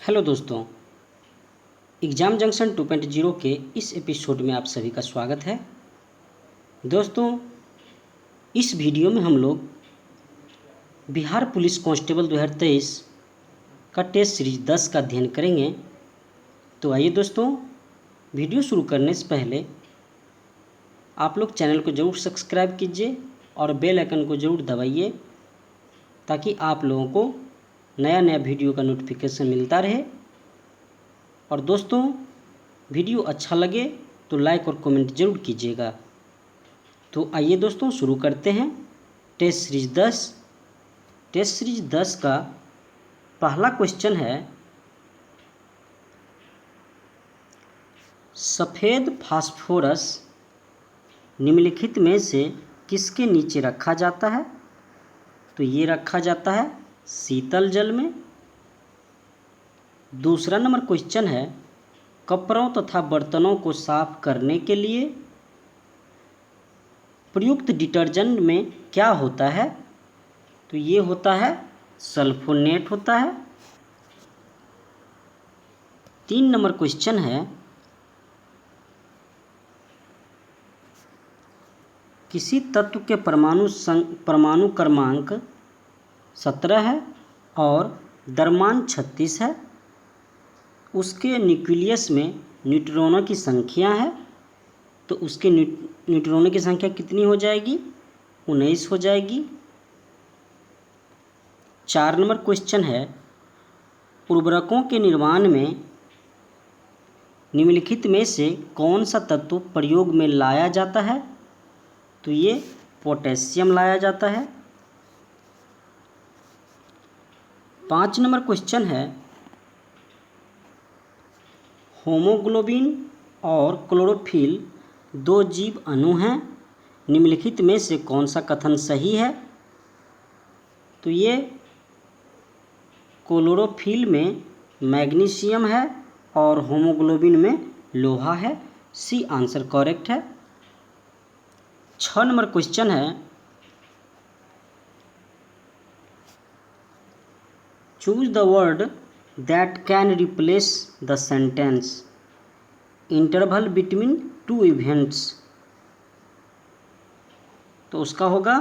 Hello दोस्तों, exam junction 2.0 के इस एपिसोड में आप सभी का स्वागत है। दोस्तों, इस वीडियो में हम लोग बिहार पुलिस कांस्टेबल 2023 का टेस्ट सीरीज 10 का अध्ययन करेंगे। तो आइए दोस्तों, वीडियो शुरू करने से पहले आप लोग चैनल को ज़रूर सब्सक्राइब कीजिए और बेल आइकन को ज़रूर दबाइए ताकि आप लोगों को नया वीडियो का नोटिफिकेशन मिलता रहे। और दोस्तों, वीडियो अच्छा लगे तो लाइक और कमेंट ज़रूर कीजिएगा। तो आइए दोस्तों, शुरू करते हैं टेस्ट सीरीज 10। टेस्ट सीरीज 10 का पहला क्वेश्चन है, सफ़ेद फास्फोरस निम्नलिखित में से किसके नीचे रखा जाता है? तो ये रखा जाता है शीतल जल में। दूसरा नंबर क्वेश्चन है, कपड़ों तथा बर्तनों को साफ करने के लिए प्रयुक्त डिटर्जेंट में क्या होता है? तो ये होता है सल्फोनेट होता है। 3 नंबर क्वेश्चन है, किसी तत्व के परमाणु क्रमांक 17 है और द्रव्यमान 36 है, उसके न्यूक्लियस में न्यूट्रॉनों की संख्या है, तो उसके न्यूट्रॉनों की संख्या कितनी हो जाएगी? 19 हो जाएगी। 4 नंबर क्वेश्चन है, उर्वरकों के निर्माण में निम्नलिखित में से कौन सा तत्व प्रयोग में लाया जाता है? तो ये पोटेशियम लाया जाता है। 5 नंबर क्वेश्चन है, होमोग्लोबिन और क्लोरोफिल 2 जीव अणु हैं, निम्नलिखित में से कौन सा कथन सही है? तो ये क्लोरोफिल में मैग्नीशियम है और होमोग्लोबिन में लोहा है। सी आंसर करेक्ट है। 6 नंबर क्वेश्चन है, choose the word that can replace the sentence interval between 2 events. तो उसका होगा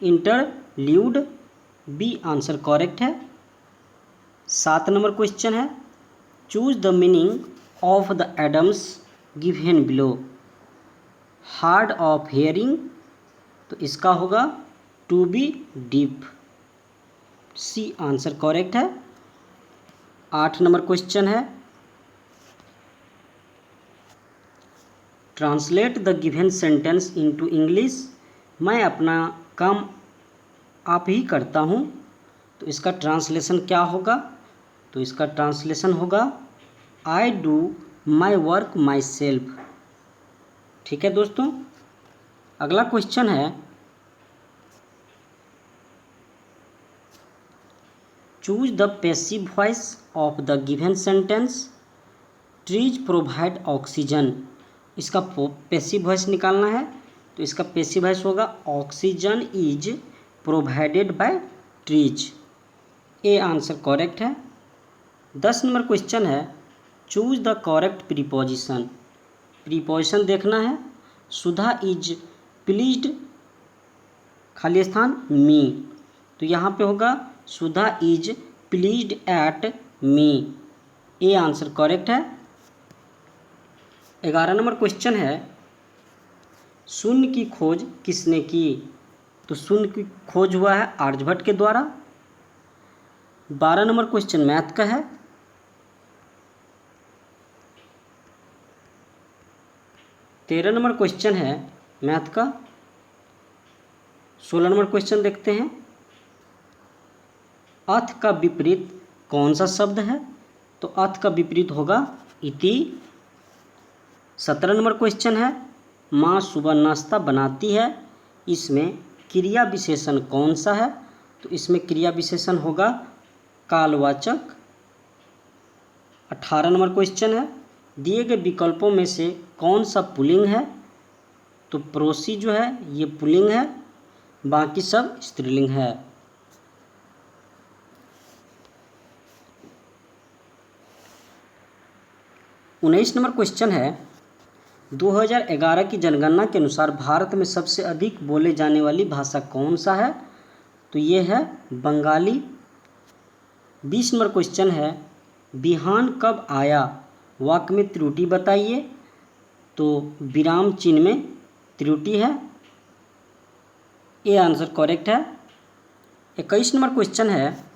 इंटरल्यूड। बी आंसर करेक्ट है। 7 नंबर क्वेश्चन है, choose the meaning of the idioms given below. Hard of hearing, तो इसका होगा to be deep. C answer correct है। 8 number question है, translate the given sentence into English. मैं अपना काम आप ही करता हूँ, तो इसका ट्रांसलेशन क्या होगा? तो इसका ट्रांसलेशन होगा I do my work my self. ठीक है दोस्तों। अगला क्वेश्चन है, choose the passive voice of the given sentence trees provide oxygen. इसका पैसिव वॉइस निकालना है, तो इसका पैसिव वॉइस होगा oxygen is provided by trees. A answer correct है। 10 नंबर क्वेश्चन है, choose the correct preposition. Preposition देखना है। सुधा इज प्लीज्ड, खाली स्थान मी, तो यहाँ पे होगा Sudha is pleased at me. A answer correct है। 11 नंबर क्वेश्चन है, शून्य की खोज किसने की? तो शून्य की खोज हुआ है आर्यभट्ट के द्वारा। 12 नंबर क्वेश्चन मैथ का है। 13 नंबर क्वेश्चन है मैथ का। 16 नंबर क्वेश्चन देखते हैं, अथ का विपरीत कौन सा शब्द है? तो अथ का विपरीत होगा इति। 17 नंबर क्वेश्चन है, माँ सुबह नाश्ता बनाती है, इसमें क्रिया विशेषण कौन सा है? तो इसमें क्रिया विशेषण होगा कालवाचक। 18 नंबर क्वेश्चन है, दिए गए विकल्पों में से कौन सा पुल्लिंग है? तो प्रोसी जो है ये पुल्लिंग है, बाकी सब स्त्रीलिंग है। 19 नंबर क्वेश्चन है 2011 की जनगणना के अनुसार भारत में सबसे अधिक बोले जाने वाली भाषा कौन सा है? तो ये है बंगाली। 20 नंबर क्वेश्चन है बिहान कब आया, वाक्य में त्रुटि बताइए। तो विराम चिन्ह में त्रुटि है, ये आंसर करेक्ट है। 21 नंबर क्वेश्चन है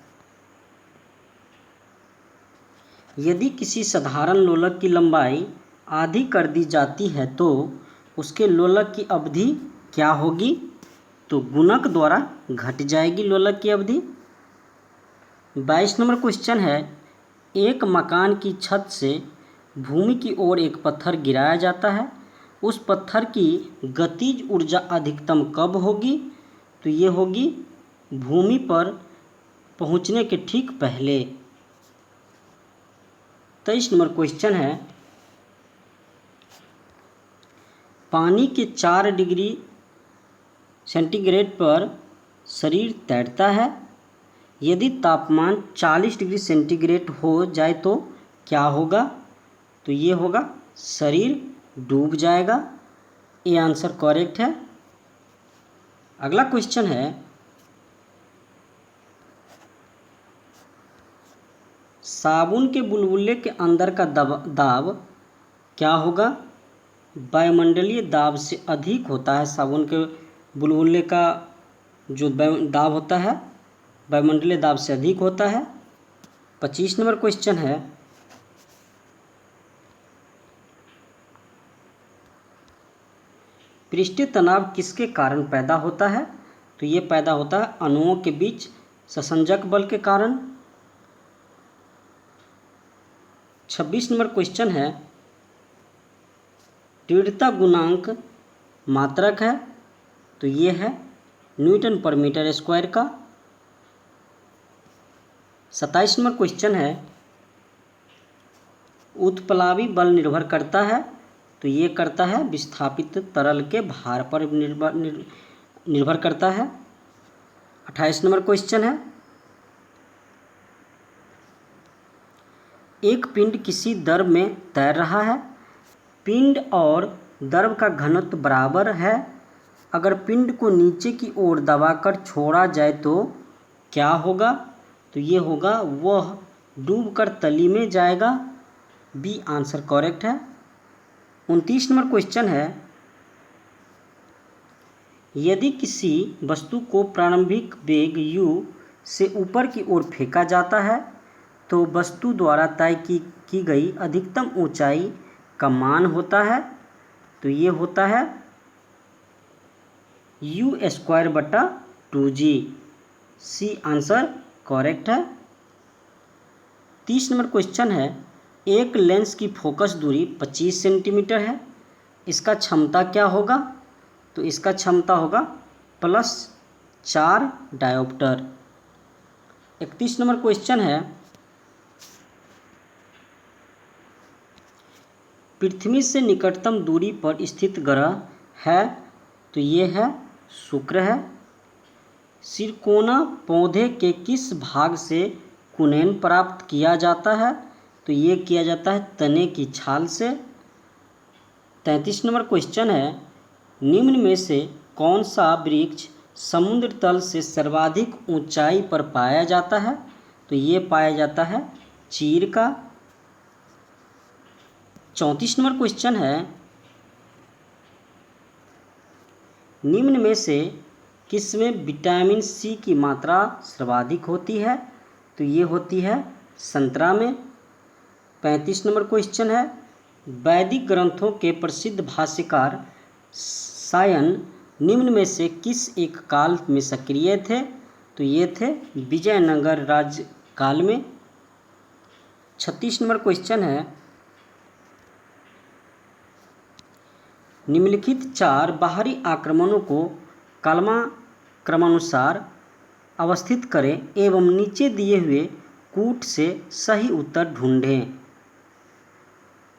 यदि किसी साधारण लोलक की लंबाई आधी कर दी जाती है तो उसके लोलक की अवधि क्या होगी? तो गुणक द्वारा घट जाएगी लोलक की अवधि। 22 नंबर क्वेश्चन है एक मकान की छत से भूमि की ओर एक पत्थर गिराया जाता है, उस पत्थर की गतिज ऊर्जा अधिकतम कब होगी? तो ये होगी भूमि पर पहुंचने के ठीक पहले। 23 नंबर क्वेश्चन है पानी के 4 डिग्री सेंटीग्रेड पर शरीर तैरता है, यदि तापमान 40 डिग्री सेंटीग्रेड हो जाए तो क्या होगा? तो ये होगा शरीर डूब जाएगा, ये आंसर करेक्ट है। अगला क्वेश्चन है साबुन के बुलबुले के अंदर का दाब क्या होगा? वायुमंडलीय दाब से अधिक होता है। साबुन के बुलबुले का जो दाब होता है वायुमंडलीय दाब से अधिक होता है। 25 नंबर क्वेश्चन है पृष्ठीय तनाव किसके कारण पैदा होता है? तो ये पैदा होता है अणुओं के बीच संसंजक बल के कारण। 26 नंबर क्वेश्चन है तीव्रता गुणांक मात्रक है, तो ये है न्यूटन पर मीटर स्क्वायर का। 27 नंबर क्वेश्चन है उत्प्लावी बल निर्भर करता है, तो ये करता है विस्थापित तरल के भार पर निर्भर करता है। 28 नंबर क्वेश्चन है एक पिंड किसी द्रव में तैर रहा है, पिंड और द्रव का घनत्व बराबर है, अगर पिंड को नीचे की ओर दबाकर छोड़ा जाए तो क्या होगा? तो ये होगा वह डूबकर तली में जाएगा, बी आंसर करेक्ट है। 29 नंबर क्वेश्चन है यदि किसी वस्तु को प्रारंभिक वेग u से ऊपर की ओर फेंका जाता है तो वस्तु द्वारा तय की गई अधिकतम ऊंचाई का मान होता है, तो ये होता है u²/2g, सी आंसर करेक्ट है। 30 नंबर क्वेश्चन है एक लेंस की फोकस दूरी 25 सेंटीमीटर है, इसका क्षमता क्या होगा? तो इसका क्षमता होगा +4 डायोप्टर। 31 नंबर क्वेश्चन है पृथ्वी से निकटतम दूरी पर स्थित ग्रह है, तो ये है शुक्र है। सिरकोना पौधे के किस भाग से कुनैन प्राप्त किया जाता है? तो ये किया जाता है तने की छाल से। 33 नंबर क्वेश्चन है निम्न में से कौन सा वृक्ष समुद्र तल से सर्वाधिक ऊंचाई पर पाया जाता है? तो ये पाया जाता है चीड़ का। 34 नंबर क्वेश्चन है निम्न में से किसमें विटामिन सी की मात्रा सर्वाधिक होती है? तो ये होती है संतरा में। 35 नंबर क्वेश्चन है वैदिक ग्रंथों के प्रसिद्ध भाष्यकार सायन निम्न में से किस एक काल में सक्रिय थे? तो ये थे विजयनगर राज्य काल में। 36 नंबर क्वेश्चन है निम्नलिखित 4 बाहरी आक्रमणों को क्रमानुसार अवस्थित करें एवं नीचे दिए हुए कूट से सही उत्तर ढूंढें।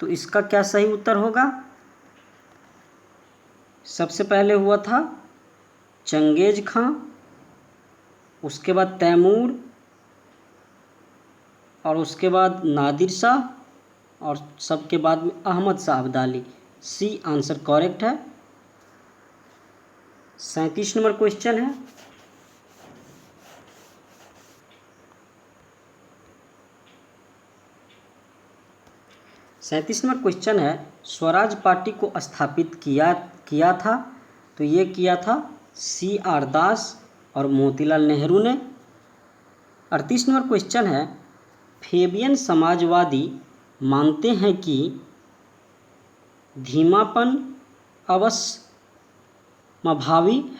तो इसका क्या सही उत्तर होगा? सबसे पहले हुआ था चंगेज खां, उसके बाद तैमूर और उसके बाद नादिर शाह और सबके बाद में Ahmad Shah Abdali, C answer correct है। 37 नंबर क्वेश्चन है, स्वराज पार्टी को स्थापित किया था, तो ये किया था सी आर दास और मोतीलाल नेहरू ने। 38 नंबर क्वेश्चन है, फेबियन समाजवादी मानते हैं कि धीमापन अवश्यम्भावी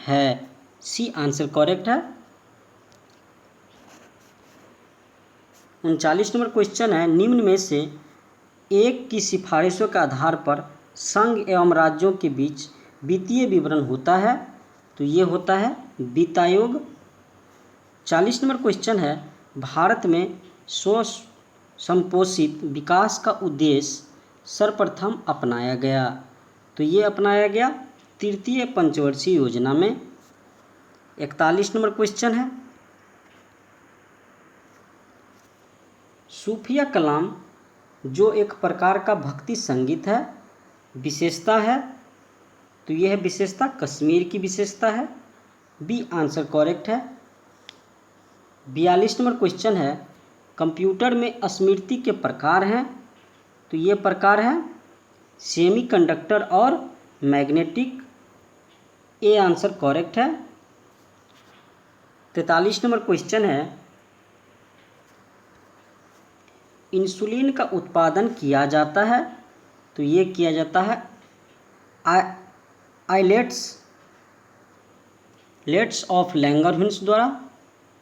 है, सी आंसर करेक्ट है। 39 नंबर क्वेश्चन है, निम्न में से एक की सिफारिशों के आधार पर संघ एवं राज्यों के बीच वित्तीय विवरण होता है, तो ये होता है वित्त आयोग। 40 नंबर क्वेश्चन है, भारत में स्वसंपोषित विकास का उद्देश्य सर्वप्रथम अपनाया गया, तो ये अपनाया गया तृतीय पंचवर्षीय योजना में। 41 नंबर क्वेश्चन है, सूफिया कलाम जो एक प्रकार का भक्ति संगीत है, विशेषता है, तो यह है विशेषता कश्मीर की विशेषता है, बी आंसर करेक्ट है। 42 नंबर क्वेश्चन है, कंप्यूटर में स्मृति के प्रकार हैं, तो ये प्रकार है सेमीकंडक्टर और मैग्नेटिक, ए आंसर करेक्ट है। 43 नंबर क्वेश्चन है, इंसुलिन का उत्पादन किया जाता है, तो ये किया जाता है लेट्स ऑफ लैंगरहिंस द्वारा,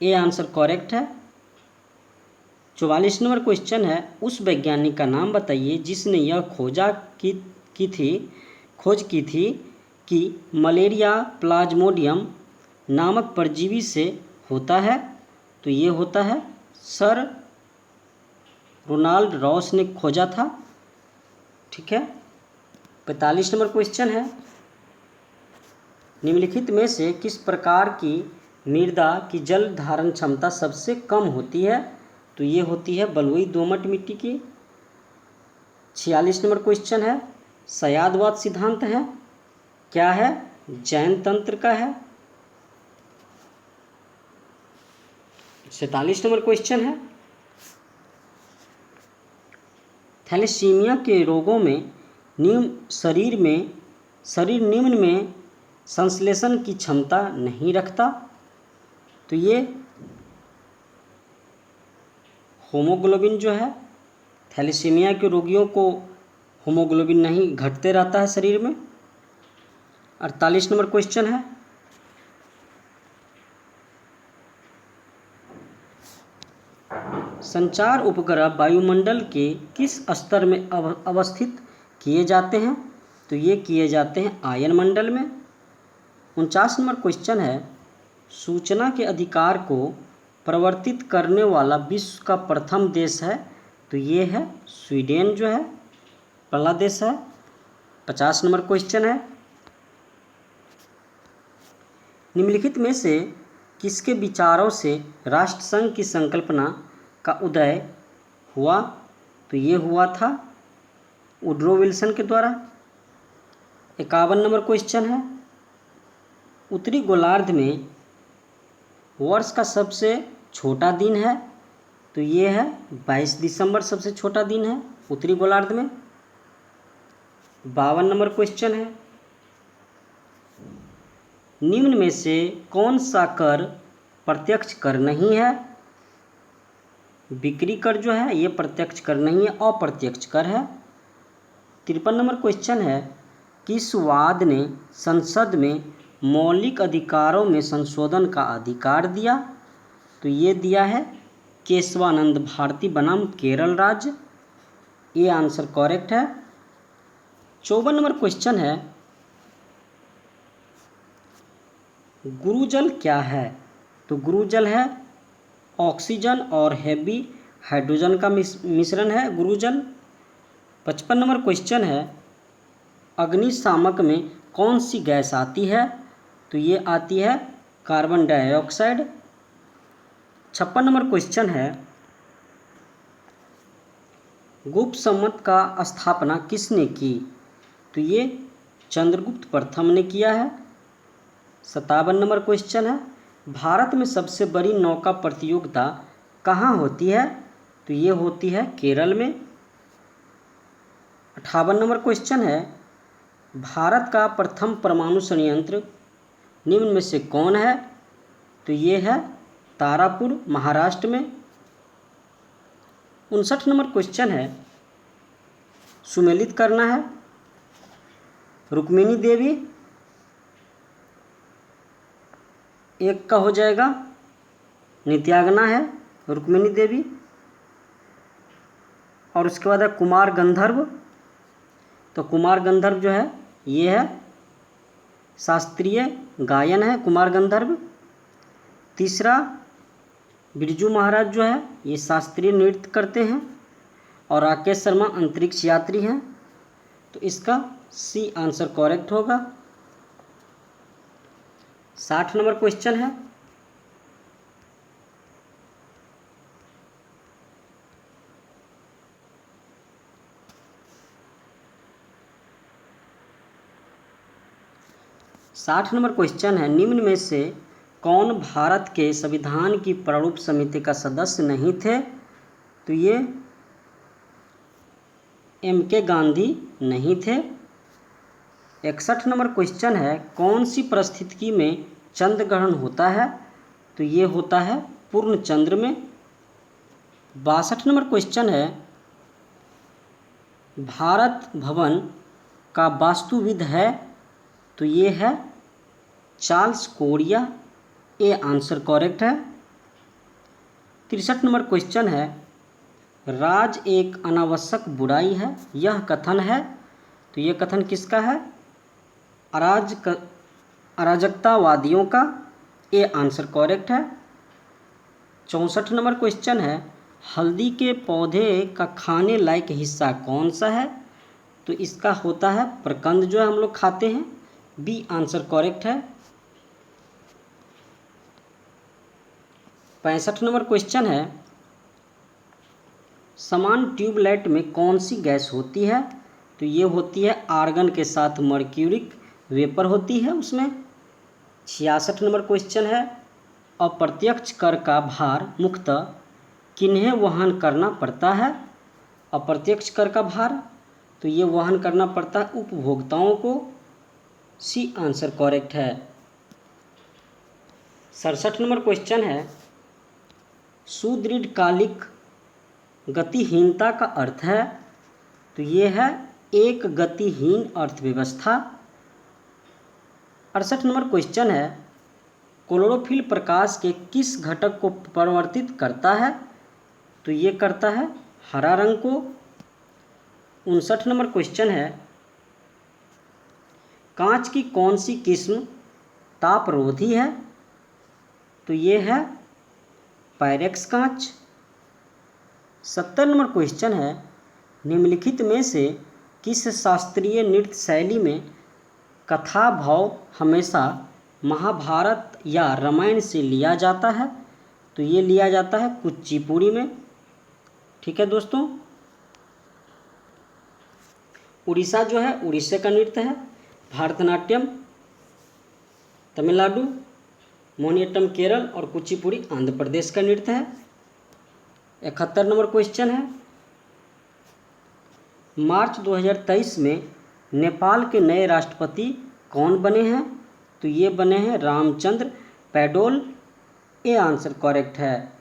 ए आंसर करेक्ट है। 44 नंबर क्वेश्चन है, उस वैज्ञानिक का नाम बताइए जिसने यह खोज की थी कि मलेरिया प्लाज्मोडियम नामक परजीवी से होता है, तो ये होता है सर रोनाल्ड रॉस ने खोजा था। ठीक है। 45 नंबर क्वेश्चन है, निम्नलिखित में से किस प्रकार की मृदा की जल धारण क्षमता सबसे कम होती है, तो ये होती है बलुई दोमट मिट्टी की। 46 नंबर क्वेश्चन है, सयादवाद सिद्धांत है क्या है, जैन तंत्र का है। 47 नंबर क्वेश्चन है, थैलेसीमिया के रोगों में शरीर निम्न में संश्लेषण की क्षमता नहीं रखता, तो ये होमोग्लोबिन जो है, थैलेसीमिया के रोगियों को होमोग्लोबिन नहीं घटते रहता है शरीर में। 48 नंबर क्वेश्चन है, संचार उपग्रह वायुमंडल के किस स्तर में अवस्थित किए जाते हैं, तो ये किए जाते हैं आयन मंडल में। 49 नंबर क्वेश्चन है, सूचना के अधिकार को प्रवर्तित करने वाला विश्व का प्रथम देश है, तो ये है स्वीडन जो है पहला देश है। 50 नंबर क्वेश्चन है, निम्नलिखित में से किसके विचारों से राष्ट्रसंघ की संकल्पना का उदय हुआ, तो ये हुआ था वुड्रो विल्सन के द्वारा। 51 नंबर क्वेश्चन है, उत्तरी गोलार्ध में वर्ष का सबसे छोटा दिन है, तो ये है 22 दिसंबर सबसे छोटा दिन है उत्तरी गोलार्ध में। 52 नंबर क्वेश्चन है, निम्न में से कौन सा कर प्रत्यक्ष कर नहीं है, बिक्री कर जो है ये प्रत्यक्ष कर नहीं है, अप्रत्यक्ष कर है। 53 नंबर क्वेश्चन है, किस वाद ने संसद में मौलिक अधिकारों में संशोधन का अधिकार दिया, तो ये दिया है केशवानंद भारती बनाम केरल राज्य, ये आंसर करेक्ट है। 54 नंबर क्वेश्चन है, गुरुजल क्या है, तो गुरुजल है ऑक्सीजन और हेवी हाइड्रोजन का मिश्रण है गुरुजल। 55 नंबर क्वेश्चन है, अग्निशामक में कौन सी गैस आती है, तो ये आती है कार्बन डाइऑक्साइड। 56 नंबर क्वेश्चन है, गुप्त संवत का स्थापना किसने की? तो ये चंद्रगुप्त प्रथम ने किया है। 57 नंबर क्वेश्चन है, भारत में सबसे बड़ी नौका प्रतियोगिता कहाँ होती है? तो ये होती है केरल में। 58 नंबर क्वेश्चन है, भारत का प्रथम परमाणु संयंत्र निम्न में से कौन है? तो ये है तारापुर, महाराष्ट्र में। 59 नंबर क्वेश्चन है, सुमेलित करना है। रुक्मिणी देवी एक का हो जाएगा, नित्यागना है रुक्मिणी देवी। और उसके बाद है कुमार गंधर्व। तो कुमार गंधर्व जो है ये है शास्त्रीय गायन है कुमार गंधर्व। तीसरा बिरजू महाराज जो है ये शास्त्रीय नृत्य करते हैं। और राकेश शर्मा अंतरिक्ष यात्री हैं। तो इसका सी आंसर करेक्ट होगा। 60 नंबर क्वेश्चन है, निम्न में से कौन भारत के संविधान की प्रारूप समिति का सदस्य नहीं थे? तो ये M.K. गांधी नहीं थे। 61 नंबर क्वेश्चन है, कौन सी परिस्थिति में चंद्र ग्रहण होता है? तो ये होता है पूर्ण चंद्र में। 62 नंबर क्वेश्चन है, भारत भवन का वास्तुविद है? तो ये है चार्ल्स कोरिया। ए आंसर करेक्ट है। 63 नंबर क्वेश्चन है, राज एक अनावश्यक बुराई है, यह कथन है? तो ये कथन किसका है? अराजकतावादियों का। ए आंसर करेक्ट है। 64 नंबर क्वेश्चन है, हल्दी के पौधे का खाने लायक हिस्सा कौन सा है? तो इसका होता है प्रकंद जो हम लोग खाते हैं। बी आंसर करेक्ट है। 65 नंबर क्वेश्चन है, समान ट्यूबलाइट में कौन सी गैस होती है? तो ये होती है आर्गन के साथ मर्क्यूरिक वेपर होती है उसमें। 66 नंबर क्वेश्चन है, अप्रत्यक्ष कर का भार मुख्यतः किन्हें वहन करना पड़ता है? अप्रत्यक्ष कर का भार तो ये वहन करना पड़ता है उपभोक्ताओं को। सी आंसर करेक्ट है। 67 नंबर क्वेश्चन है, सुदृढ़कालिक गतिहीनता का अर्थ है? तो ये है एक गतिहीन अर्थव्यवस्था। 68 नंबर क्वेश्चन है, क्लोरोफिल प्रकाश के किस घटक को परिवर्तित करता है? तो ये करता है हरा रंग को। 59 नंबर क्वेश्चन है, कांच की कौन सी किस्म तापरोधी है? तो ये है पायरेक्स कांच। 70 नंबर क्वेश्चन है, निम्नलिखित में से किस शास्त्रीय नृत्य शैली में कथा भाव हमेशा महाभारत या रामायण से लिया जाता है? तो ये लिया जाता है कुचिपुड़ी में। ठीक है दोस्तों, उड़ीसा जो है उड़ीसा का नृत्य है। भारतनाट्यम तमिलनाडु, मोहिनीअट्टम केरल और कुचिपुड़ी आंध्र प्रदेश का नृत्य है। 71 नंबर क्वेश्चन है, मार्च 2023 में नेपाल के नए राष्ट्रपति कौन बने हैं? तो ये बने हैं रामचंद्र पैडोल। ए आंसर करेक्ट है।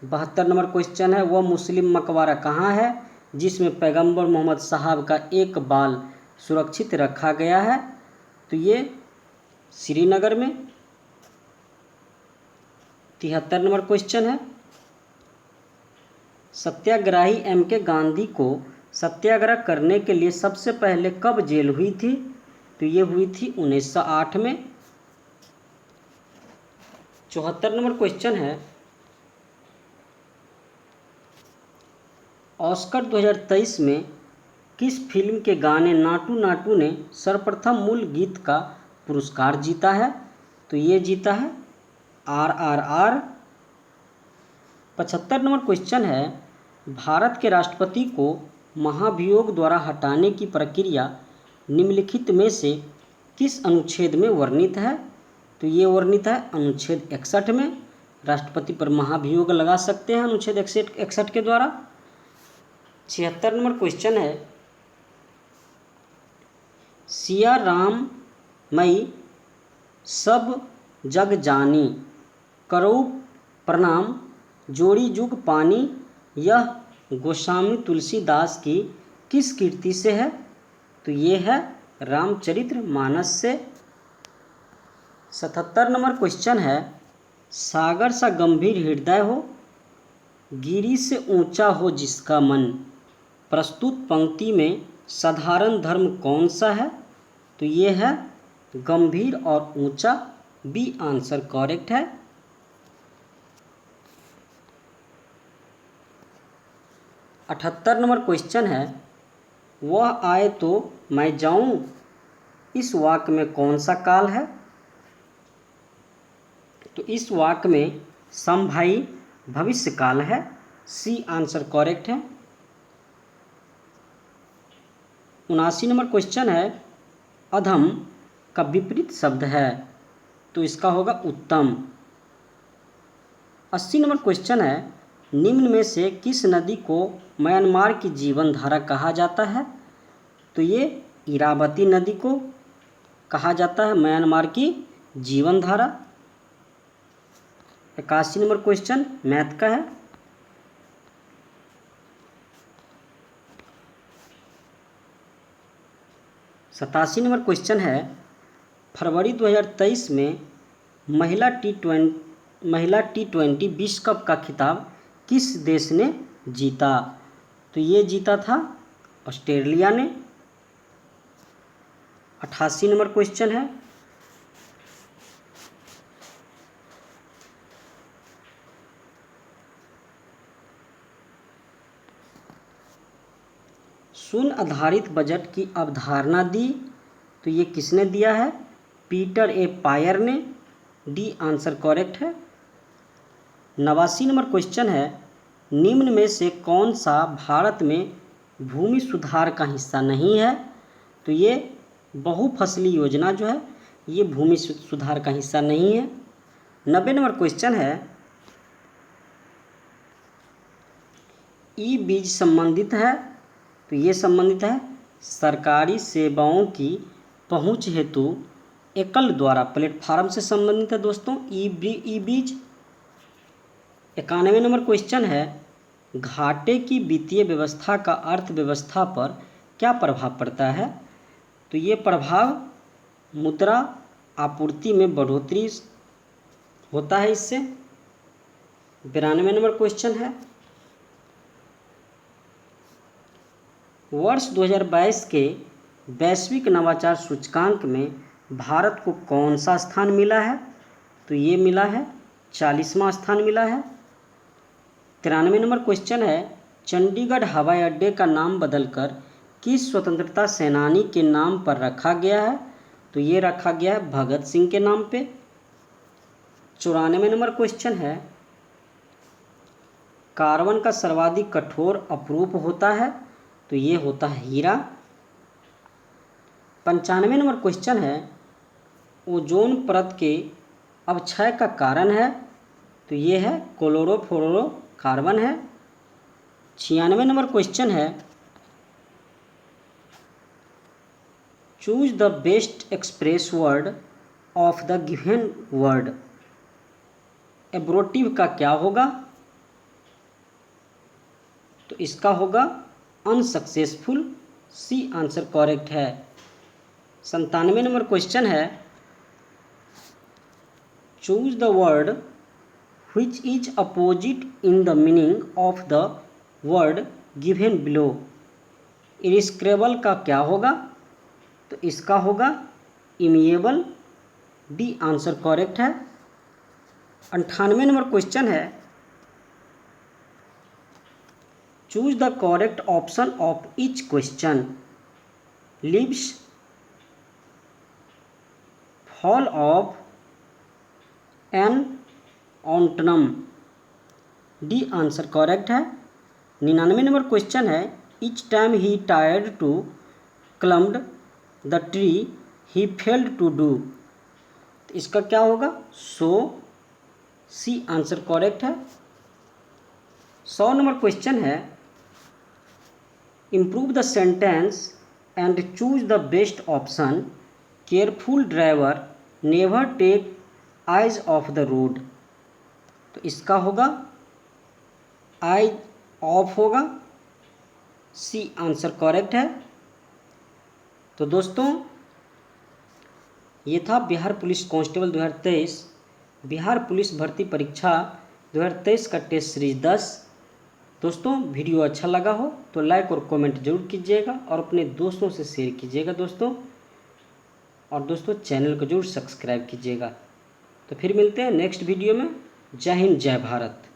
72 नंबर क्वेश्चन है, वह मुस्लिम मकबरा कहाँ है जिसमें पैगंबर मोहम्मद साहब का एक बाल सुरक्षित रखा गया है? तो ये श्रीनगर में। 73 नंबर क्वेश्चन है, सत्याग्रही M.K. गांधी को सत्याग्रह करने के लिए सबसे पहले कब जेल हुई थी? तो ये हुई थी 1908 में। 74 नंबर क्वेश्चन है, ऑस्कर 2023 में किस फिल्म के गाने नाटू नाटू ने सर्वप्रथम मूल गीत का पुरस्कार जीता है? तो ये जीता है RRR। 75 नंबर क्वेश्चन है, भारत के राष्ट्रपति को महाभियोग द्वारा हटाने की प्रक्रिया निम्नलिखित में से किस अनुच्छेद में वर्णित है? तो ये वर्णित है अनुच्छेद 61 में। राष्ट्रपति पर महाभियोग लगा सकते हैं अनुच्छेद 61 के द्वारा। 76 नंबर क्वेश्चन है, सिया राम मई सब जग जानी, करो प्रणाम जोड़ी जुग पानी, यह गोस्वामी तुलसीदास की किस कृति से है? तो ये है रामचरित्र मानस से। 77 नंबर क्वेश्चन है, सागर सा गंभीर हृदय हो, गिरी से ऊंचा हो जिसका मन, प्रस्तुत पंक्ति में साधारण धर्म कौन सा है? तो ये है गंभीर और ऊंचा। बी आंसर करेक्ट है। 78 नंबर क्वेश्चन है, वह आए तो मैं जाऊं, इस वाक्य में कौन सा काल है? तो इस वाक्य में समभाई भविष्य काल है। सी आंसर करेक्ट है। 79 नंबर क्वेश्चन है, अधम का विपरीत शब्द है, तो इसका होगा उत्तम। 80 नंबर क्वेश्चन है, निम्न में से किस नदी को म्यांमार की जीवन धारा कहा जाता है? तो ये इरावती नदी को कहा जाता है म्यांमार की जीवन धारा। 81 नंबर क्वेश्चन मैथ का है। 87 नंबर क्वेश्चन है, फरवरी 2023 में महिला टी20 विश्व कप का खिताब किस देश ने जीता? तो ये जीता था ऑस्ट्रेलिया ने। 88 नंबर क्वेश्चन है, शून्य आधारित बजट की अवधारणा दी, तो ये किसने दिया है? पीटर ए पायर ने। डी आंसर करेक्ट है। 89 नंबर क्वेश्चन है, निम्न में से कौन सा भारत में भूमि सुधार का हिस्सा नहीं है? तो ये बहुफसली योजना जो है ये भूमि सुधार का हिस्सा नहीं है। 90 नंबर क्वेश्चन है, ई बीज संबंधित है, तो ये संबंधित है सरकारी सेवाओं की पहुंच हेतु एकल द्वारा प्लेटफार्म से संबंधित है दोस्तों ई बीज। 91 नंबर क्वेश्चन है, घाटे की वित्तीय व्यवस्था का अर्थव्यवस्था पर क्या प्रभाव पड़ता है? तो ये प्रभाव मुद्रा आपूर्ति में बढ़ोतरी होता है इससे। 92 नंबर क्वेश्चन है, वर्ष 2022 के वैश्विक नवाचार सूचकांक में भारत को कौन सा स्थान मिला है? तो ये मिला है 40वां स्थान मिला है। 93 नंबर क्वेश्चन है, चंडीगढ़ हवाई अड्डे का नाम बदलकर किस स्वतंत्रता सेनानी के नाम पर रखा गया है? तो ये रखा गया है भगत सिंह के नाम पे। 94 नंबर क्वेश्चन है, कार्बन का सर्वाधिक कठोर अपरूप होता है, तो ये होता है हीरा। 95 नंबर क्वेश्चन है, ओजोन परत के अवक्षय का कारण है, तो ये है क्लोरोफ्लोरोकार्बन है। 96 नंबर क्वेश्चन है, choose the best express word of the given word. Abortive का क्या होगा? तो इसका होगा अनसक्सेसफुल। सी आंसर करेक्ट है। 97 नंबर क्वेश्चन है, choose the word which is opposite in the meaning of the word given below। इरिस्क्रेबल का क्या होगा? तो इसका होगा इमिएबल। डी आंसर करेक्ट है। 98 नंबर क्वेश्चन है, choose the correct option of each question. Leaves, fall off, an autumn. D answer correct है। 99 number question है, each time he tried to climb the tree he failed to do। तो इसका क्या होगा? सो सी answer correct है। 100 number question है, improve the sentence and choose the best option. Careful driver never take eyes off the road. तो इसका होगा eyes of होगा, सी आंसर करेक्ट है। तो दोस्तों ये था Bihar police constable 2023 Bihar police भर्ती परीक्षा 2023 का टेस्ट सीरीज 10। दोस्तों वीडियो अच्छा लगा हो तो लाइक और कमेंट जरूर कीजिएगा और अपने दोस्तों से शेयर कीजिएगा दोस्तों, और दोस्तों चैनल को जरूर सब्सक्राइब कीजिएगा। तो फिर मिलते हैं नेक्स्ट वीडियो में। जय हिंद, जय भारत।